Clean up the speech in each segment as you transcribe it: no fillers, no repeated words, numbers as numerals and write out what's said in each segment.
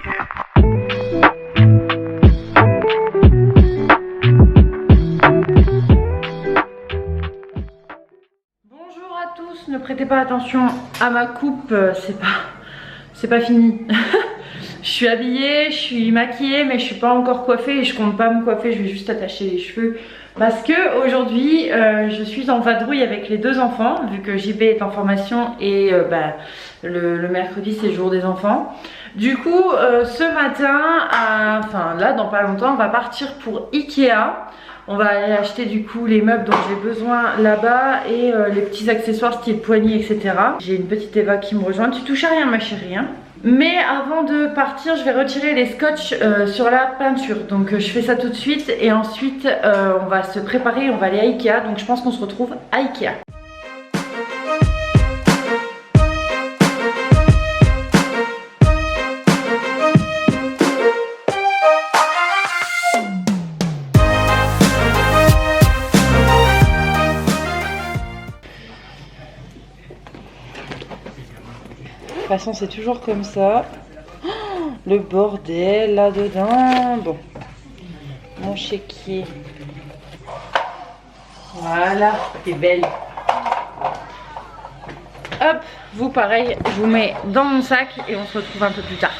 Bonjour à tous, ne prêtez pas attention à ma coupe, c'est pas fini. Je suis habillée, je suis maquillée, mais je suis pas encore coiffée et je compte pas me coiffer, je vais juste attacher les cheveux. Parce que aujourd'hui, je suis en vadrouille avec les deux enfants, vu que JB est en formation et le mercredi c'est le jour des enfants. Du coup, ce matin, enfin là dans pas longtemps, on va partir pour Ikea. On va aller acheter du coup les meubles dont j'ai besoin là-bas et les petits accessoires style poignée, etc. J'ai une petite Eva qui me rejoint. Tu touches à rien ma chérie, hein. Mais avant de partir, je vais retirer les scotch sur la peinture. Donc je fais ça tout de suite et ensuite on va se préparer, on va aller à Ikea. Donc je pense qu'on se retrouve à Ikea. De toute façon c'est toujours comme ça. Oh, le bordel là-dedans. Bon. Mon chéquier. Voilà, t'es belle. Hop, vous pareil, je vous mets dans mon sac et on se retrouve un peu plus tard.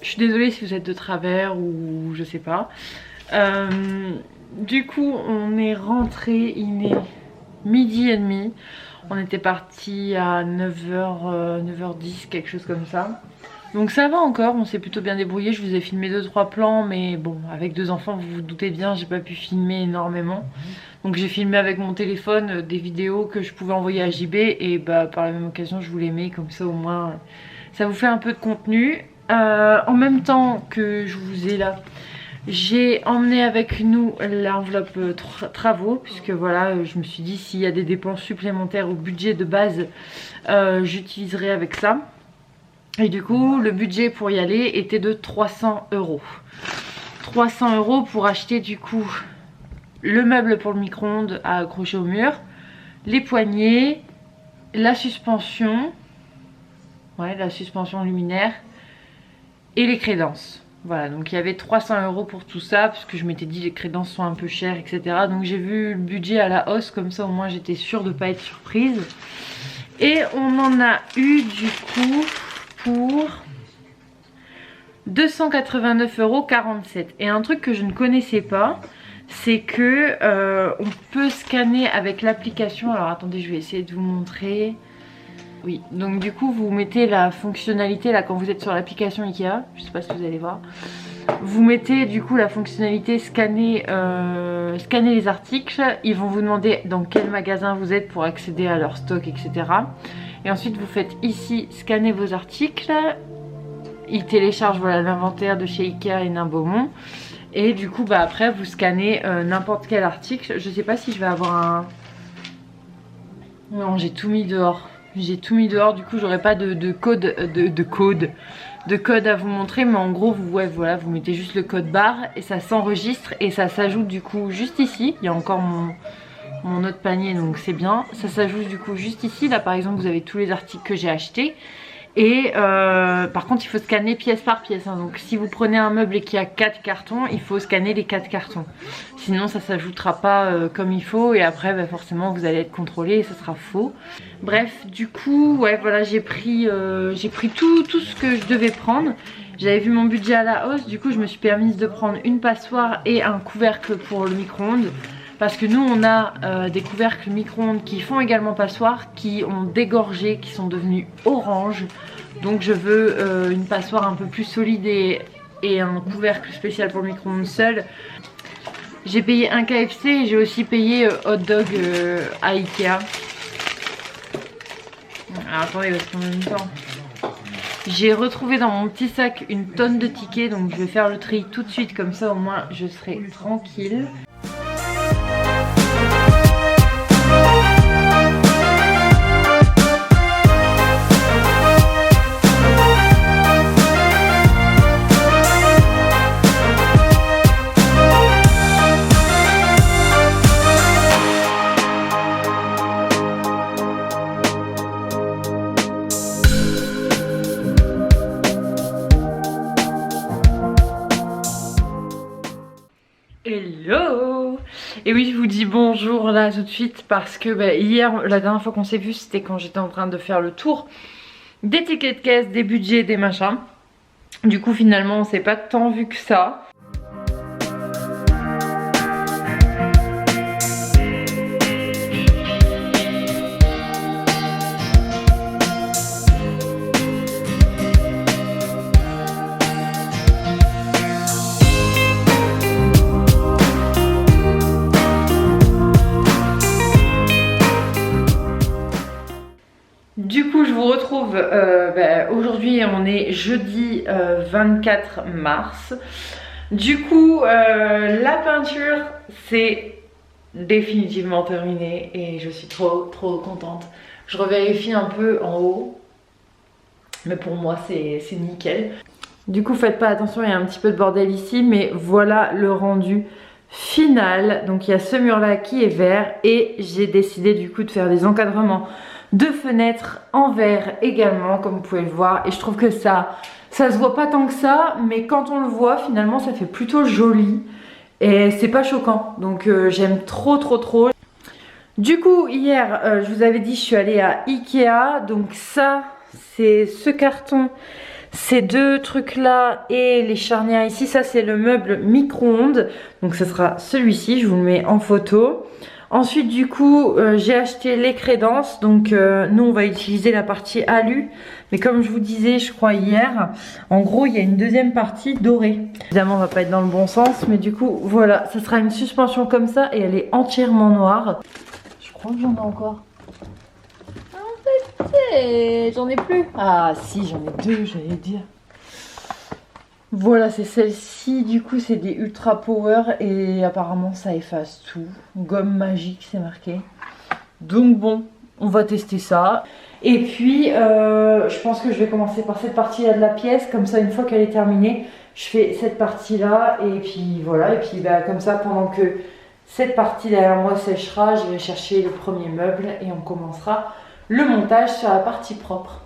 Je suis désolée si vous êtes de travers ou je sais pas. Du coup, on est rentré, il est 12h30. On était parti à 9h, 9h10, quelque chose comme ça. Donc ça va encore, on s'est plutôt bien débrouillé. Je vous ai filmé 2-3 plans, mais bon, avec deux enfants, vous vous doutez bien, j'ai pas pu filmer énormément. Donc j'ai filmé avec mon téléphone des vidéos que je pouvais envoyer à JB et par la même occasion, je vous les mets comme ça au moins, ça vous fait un peu de contenu. En même temps que je vous ai là, j'ai emmené avec nous l'enveloppe travaux, puisque voilà, je me suis dit s'il y a des dépenses supplémentaires au budget de base, j'utiliserai avec ça. Et du coup, le budget pour y aller était de 300 €. 300 € pour acheter du coup le meuble pour le micro-ondes à accrocher au mur, les poignées, la suspension, la suspension luminaire, et les crédences. Voilà, donc il y avait 300 € pour tout ça, puisque je m'étais dit les crédences sont un peu chères, etc. Donc j'ai vu le budget à la hausse, comme ça au moins j'étais sûre de ne pas être surprise. Et on en a eu du coup pour 289,47 €. Et un truc que je ne connaissais pas, c'est que on peut scanner avec l'application. Alors attendez, je vais essayer de vous montrer. Oui, donc du coup vous mettez la fonctionnalité là quand vous êtes sur l'application Ikea, je sais pas si vous allez voir. Vous mettez du coup la fonctionnalité scanner les articles. Ils vont vous demander dans quel magasin vous êtes pour accéder à leur stock, etc. Et ensuite vous faites ici scanner vos articles. Ils téléchargent voilà l'inventaire de chez Ikea et Nain Beaumont. Et du coup après vous scannez n'importe quel article. Je sais pas si je vais avoir un... Non, j'ai tout mis dehors. J'ai tout mis dehors, du coup j'aurai pas de code à vous montrer, mais en gros vous mettez juste le code barre et ça s'enregistre et ça s'ajoute du coup juste ici. Il y a encore mon autre panier, donc c'est bien. Ça s'ajoute du coup juste ici. Là par exemple vous avez tous les articles que j'ai achetés. Et par contre il faut scanner pièce par pièce, hein. Donc si vous prenez un meuble et qu'il y a 4 cartons, il faut scanner les 4 cartons. Sinon ça s'ajoutera pas comme il faut et après forcément vous allez être contrôlé et ça sera faux. Bref, du coup voilà, j'ai pris tout ce que je devais prendre. J'avais vu mon budget à la hausse, du coup je me suis permise de prendre une passoire et un couvercle pour le micro-ondes. Parce que nous on a des couvercles micro-ondes qui font également passoire, qui ont dégorgé, qui sont devenus orange. Donc je veux une passoire un peu plus solide et un couvercle spécial pour le micro-ondes seul. J'ai payé un KFC et j'ai aussi payé hot dog à Ikea. Alors attendez parce qu'en même temps j'ai retrouvé dans mon petit sac une tonne de tickets, donc je vais faire le tri tout de suite, comme ça au moins je serai tranquille. Et oui, je vous dis bonjour là tout de suite parce que hier, la dernière fois qu'on s'est vu, c'était quand j'étais en train de faire le tour des tickets de caisse, des budgets, des machins. Du coup finalement on s'est pas tant vu que ça. Du coup je vous retrouve aujourd'hui, on est jeudi 24 mars. Du coup la peinture c'est définitivement terminé et je suis trop contente. Je revérifie un peu en haut, mais pour moi c'est nickel. Du coup faites pas attention, il y a un petit peu de bordel ici, mais voilà le rendu final. Donc il y a ce mur là qui est vert et j'ai décidé du coup de faire des encadrements de fenêtres en verre également, comme vous pouvez le voir, et je trouve que ça se voit pas tant que ça, mais quand on le voit finalement ça fait plutôt joli et c'est pas choquant, donc j'aime trop. Du coup hier je vous avais dit je suis allée à Ikea, donc ça c'est ce carton, ces deux trucs là et les charnières ici, ça c'est le meuble micro-ondes, donc ce sera celui-ci, je vous le mets en photo. Ensuite du coup j'ai acheté les crédences, donc nous on va utiliser la partie alu, mais comme je vous disais je crois hier, en gros il y a une deuxième partie dorée. Évidemment on va pas être dans le bon sens, mais du coup voilà, ça sera une suspension comme ça et elle est entièrement noire. Je crois que j'en ai encore. En fait j'en ai plus. Ah si, j'en ai deux, j'allais dire. Voilà, c'est celle-ci, du coup c'est des Ultra Power et apparemment ça efface tout. Gomme magique c'est marqué. Donc bon, on va tester ça. Et puis je pense que je vais commencer par cette partie-là de la pièce, comme ça une fois qu'elle est terminée, je fais cette partie-là et puis voilà. Et puis comme ça pendant que cette partie derrière moi séchera, je vais chercher le premier meuble et on commencera le montage sur la partie propre.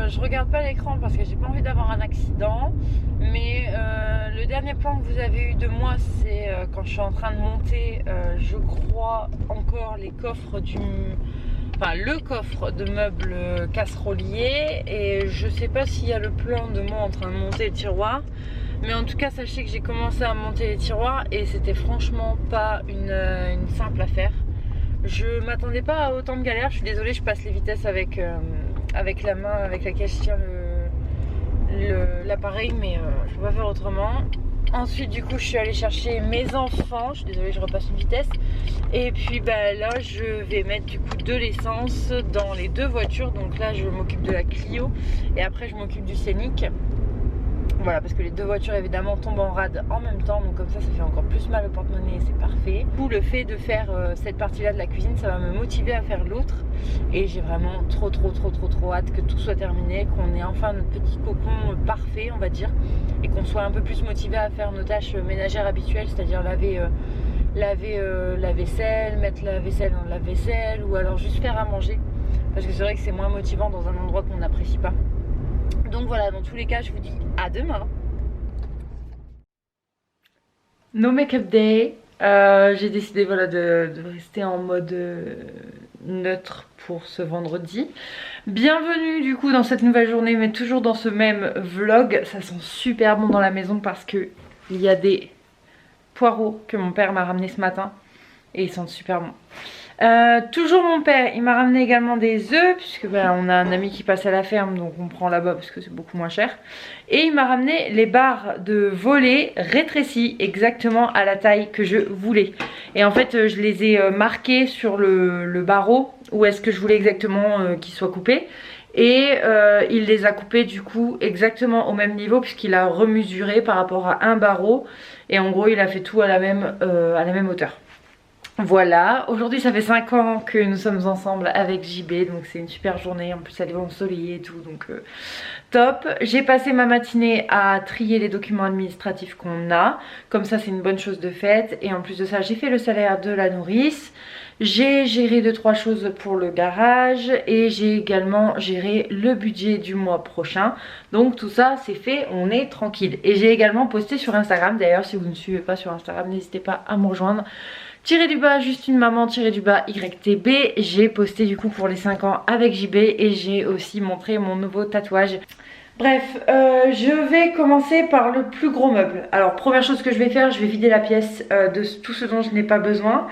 Je regarde pas l'écran parce que j'ai pas envie d'avoir un accident, mais le dernier plan que vous avez eu de moi c'est quand je suis en train de monter je crois encore les coffres le coffre de meubles casseroliers, et je sais pas s'il y a le plan de moi en train de monter les tiroirs, mais en tout cas sachez que j'ai commencé à monter les tiroirs et c'était franchement pas une simple affaire. Je m'attendais pas à autant de galères, je suis désolée, je passe les vitesses avec la main avec laquelle je tiens l'appareil, mais je peux pas faire autrement. Ensuite du coup je suis allée chercher mes enfants, je suis désolée je repasse une vitesse, et puis là je vais mettre du coup de l'essence dans les deux voitures. Donc là je m'occupe de la Clio et après je m'occupe du Scénic. Voilà, parce que les deux voitures évidemment tombent en rade en même temps, donc comme ça fait encore plus mal au porte-monnaie, c'est parfait. Du coup le fait de faire cette partie là de la cuisine, ça va me motiver à faire l'autre, et j'ai vraiment trop hâte que tout soit terminé, qu'on ait enfin notre petit cocon parfait on va dire, et qu'on soit un peu plus motivé à faire nos tâches ménagères habituelles, c'est-à-dire laver la vaisselle, mettre la vaisselle dans le lave-vaisselle, ou alors juste faire à manger, parce que c'est vrai que c'est moins motivant dans un endroit qu'on n'apprécie pas. Donc voilà, dans tous les cas, je vous dis à demain. No make-up day. J'ai décidé voilà, de rester en mode neutre pour ce vendredi. Bienvenue du coup dans cette nouvelle journée, mais toujours dans ce même vlog. Ça sent super bon dans la maison parce que il y a des poireaux que mon père m'a ramené ce matin et ils sentent super bon. Toujours mon père, il m'a ramené également des œufs puisque voilà, on a un ami qui passe à la ferme, donc on prend là-bas parce que c'est beaucoup moins cher. Et il m'a ramené les barres de volet rétrécies exactement à la taille que je voulais. Et en fait je les ai marquées sur le barreau où est-ce que je voulais exactement qu'ils soient coupés. Et il les a coupés du coup exactement au même niveau puisqu'il a remesuré par rapport à un barreau. Et en gros il a fait tout à la même hauteur. Voilà, aujourd'hui ça fait 5 ans que nous sommes ensemble avec JB, donc c'est une super journée, en plus elle est ensoleillée et tout, donc top. J'ai passé ma matinée à trier les documents administratifs qu'on a, comme ça c'est une bonne chose de faite, et en plus de ça j'ai fait le salaire de la nourrice, j'ai géré 2-3 choses pour le garage, et j'ai également géré le budget du mois prochain, donc tout ça c'est fait, on est tranquille. Et j'ai également posté sur Instagram, d'ailleurs si vous ne me suivez pas sur Instagram n'hésitez pas à me rejoindre. Tiré du bas, juste une maman, tiré du bas, YTB. J'ai posté du coup pour les 5 ans avec JB et j'ai aussi montré mon nouveau tatouage. Bref, je vais commencer par le plus gros meuble. Alors première chose que je vais faire, je vais vider la pièce de tout ce dont je n'ai pas besoin.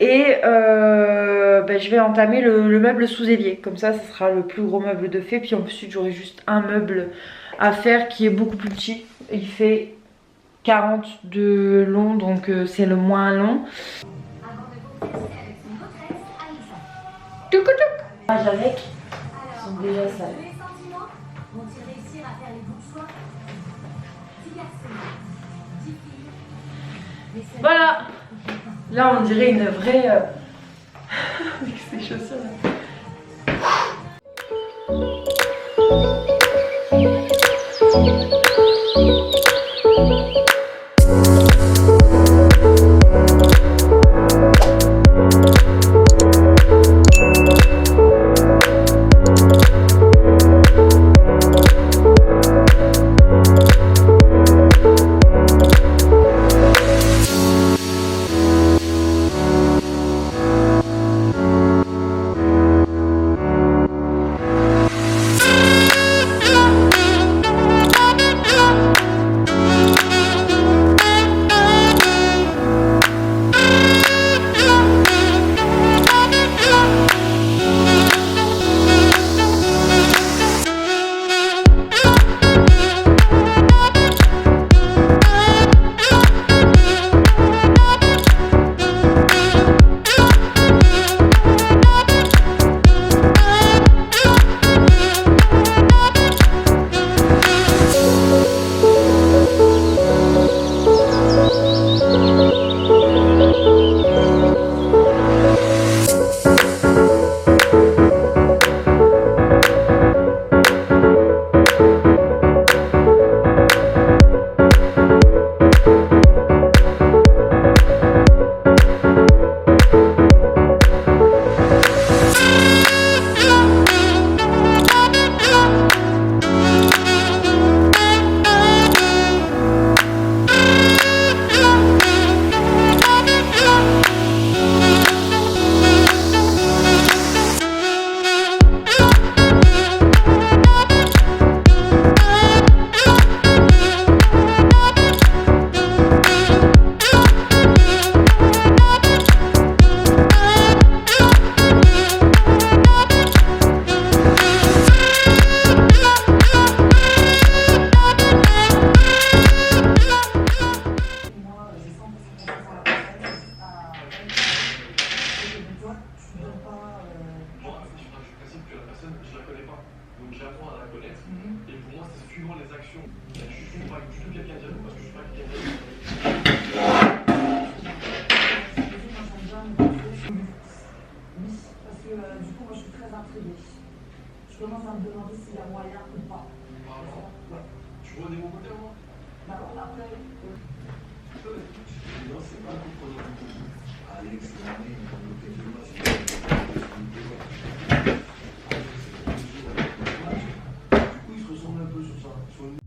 Et je vais entamer le meuble sous évier. Comme ça, ça sera le plus gros meuble de fait. Puis ensuite, j'aurai juste un meuble à faire qui est beaucoup plus petit. Il fait 40 de long, donc c'est le moins long. Avec sont déjà sales. Voilà. Là on dirait une vraie avec ces chaussures là. Je commence à me demander s'il y a moyen ou pas. Ouais. Tu vois des mots côté moi? D'accord, après. Non, c'est pas pour Alex, du coup, il se ressemble un peu sur ça. Sur une...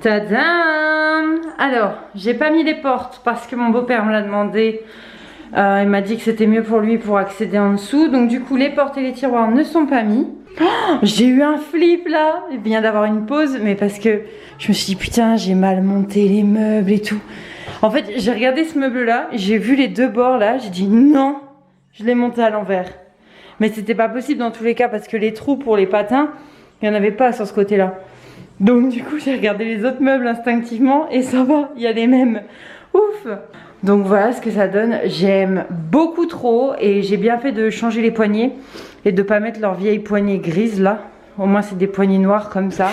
Tadam! Alors, j'ai pas mis les portes parce que mon beau-père me l'a demandé. Il m'a dit que c'était mieux pour lui pour accéder en dessous. Donc du coup, les portes et les tiroirs ne sont pas mis. Oh, j'ai eu un flip là. Il vient d'avoir une pause, mais parce que je me suis dit putain, j'ai mal monté les meubles et tout. En fait, j'ai regardé ce meuble là, j'ai vu les deux bords là, j'ai dit non, je l'ai monté à l'envers. Mais c'était pas possible dans tous les cas parce que les trous pour les patins, il n'y en avait pas sur ce côté là. Donc du coup j'ai regardé les autres meubles instinctivement et ça va, il y a les mêmes. Ouf! Donc voilà ce que ça donne. J'aime beaucoup trop et j'ai bien fait de changer les poignées et de pas mettre leurs vieilles poignées grises là. Au moins c'est des poignées noires comme ça.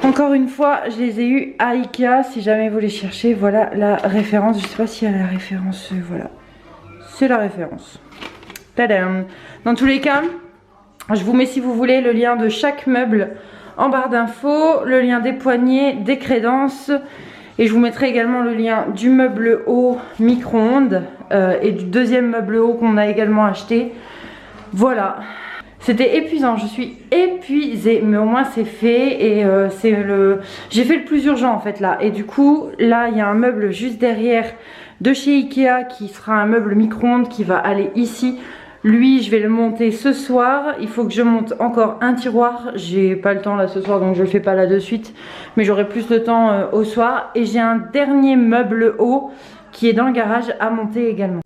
Encore une fois, je les ai eues à Ikea. Si jamais vous les cherchez, voilà la référence. Je sais pas s'il y a la référence. Voilà, c'est la référence. Tadam! Dans tous les cas, je vous mets si vous voulez le lien de chaque meuble en barre d'infos, le lien des poignées, des crédences, et je vous mettrai également le lien du meuble haut micro-ondes et du deuxième meuble haut qu'on a également acheté. Voilà, c'était épuisant, je suis épuisée, mais au moins c'est fait et j'ai fait le plus urgent en fait là. Et du coup, là il y a un meuble juste derrière de chez Ikea qui sera un meuble micro-ondes qui va aller ici. Lui, je vais le monter ce soir. Il faut que je monte encore un tiroir. J'ai pas le temps là ce soir, donc je le fais pas là de suite. Mais j'aurai plus de temps au soir. Et j'ai un dernier meuble haut qui est dans le garage à monter également.